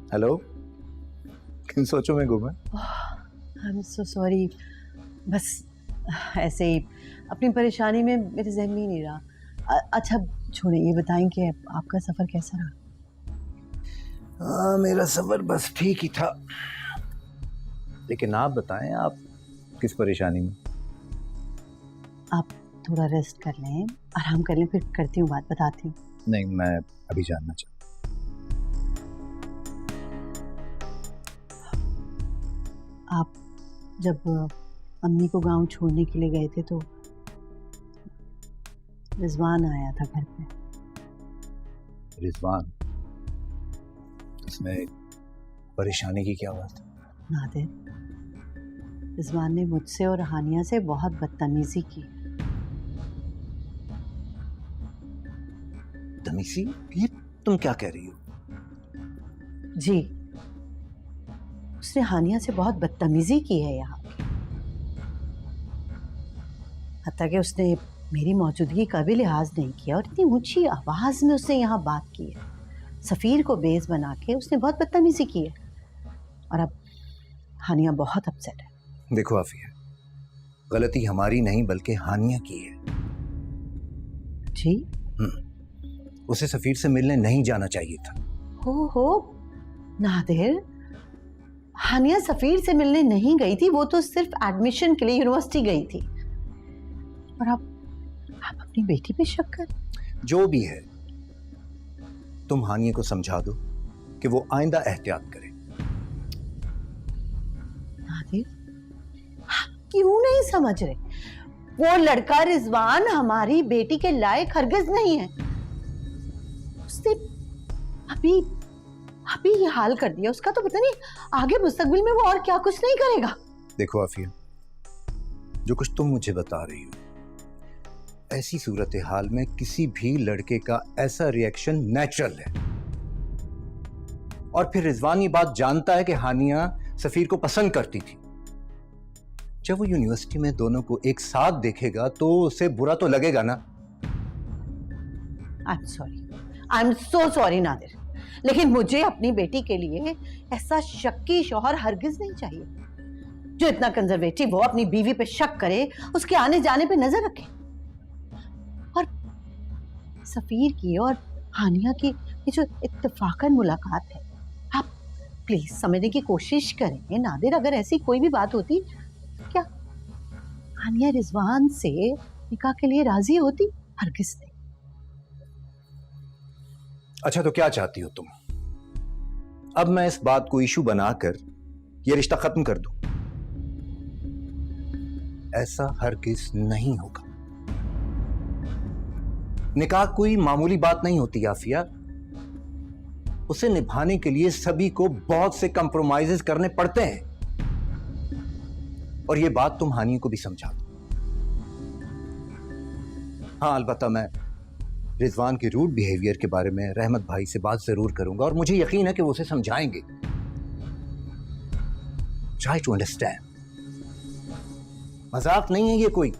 Hello, किन सोचों में गुम है? आई एम सो सॉरी, बस ऐसे ही अपनी परेशानी में मेरे जहन में ही नहीं रहा। अच्छा छोड़िए, ये बताएं कि आपका सफ़र कैसा रहा? हाँ, मेरा सफर बस ठीक ही था। लेकिन आप बताएं, आप किस परेशानी में? आप थोड़ा रेस्ट कर लें, आराम कर लें, फिर करती हूँ बात, बताती हूँ। नहीं, मैं अभी जानना चाहता। आप जब अम्मी को गांव छोड़ने के लिए गए थे तो रिजवान आया था घर पे। रिजवान? इसमें परेशानी की क्या बात है? नादिर, रिजवान ने मुझसे और हानिया से बहुत बदतमीजी की। तमीज़ी? ये तुम क्या कह रही हो? जी, उसने हानिया से बहुत बदतमीजी की है यहाँ की। हत्ता कि उसने मेरी मौजूदगी का भी लिहाज नहीं किया और इतनी ऊंची आवाज में उसने यहाँ बात की है। सफीर को बेस बना के उसने बहुत बदतमीजी की है और अब हानिया बहुत अपसेट है। देखो आफिया, गलती हमारी नहीं बल्कि हानिया की है। जी? उसे सफीर से मिलने नहीं जाना चाहिए था। हो नादिर, हानिया सफीर से मिलने नहीं गई थी, वो तो सिर्फ एडमिशन के लिए यूनिवर्सिटी गई थी। और आप अपनी बेटी पे शक कर? जो भी है, तुम हानिया को समझा दो कि वो आइंदा एहतियात करे। नादिर, क्यों नहीं समझ रहे? वो लड़का रिजवान हमारी बेटी के लायक हरगिज नहीं है। उसने अभी ये हाल कर दिया, उसका तो पता नहीं आगे मुस्तकबिल में वो और क्या कुछ नहीं करेगा। देखो आफिया, जो कुछ तुम मुझे बता रही हो, ऐसी सूरत हाल में किसी भी लड़के का ऐसा रिएक्शन नेचुरल है। और फिर रिजवान ये बात जानता है कि हानिया सफीर को पसंद करती थी। जब वो यूनिवर्सिटी में दोनों को एक साथ देखेगा तो उसे बुरा तो लगेगा ना। I am so sorry Nadir, लेकिन मुझे अपनी बेटी के लिए ऐसा शक्की शौहर हरगिज नहीं चाहिए जो इतना कंजर्वेटिव हो, अपनी बीवी पे शक करे, उसके आने जाने पे नजर रखे। और सफीर की और हानिया की ये जो इत्तेफाकन मुलाकात है, आप प्लीज समझने की कोशिश करें नादिर। अगर ऐसी कोई भी बात होती, क्या हानिया रिजवान से निकाह के लिए राजी होती? हरगिज नहीं। अच्छा, तो क्या चाहती हो तुम? अब मैं इस बात को इशू बनाकर यह रिश्ता खत्म कर दूं? ऐसा हरगिज नहीं होगा। निकाह कोई मामूली बात नहीं होती आफिया। उसे निभाने के लिए सभी को बहुत से कंप्रोमाइजेस करने पड़ते हैं। और यह बात तुम हानिया को भी समझा दो। हाँ, अलबत्ता मैं रिजवान के रूड बिहेवियर के बारे में रहमत भाई से बात जरूर करूंगा और मुझे यकीन है कि वो उसे समझाएंगे। Try to understand. मजाक नहीं है ये कोई।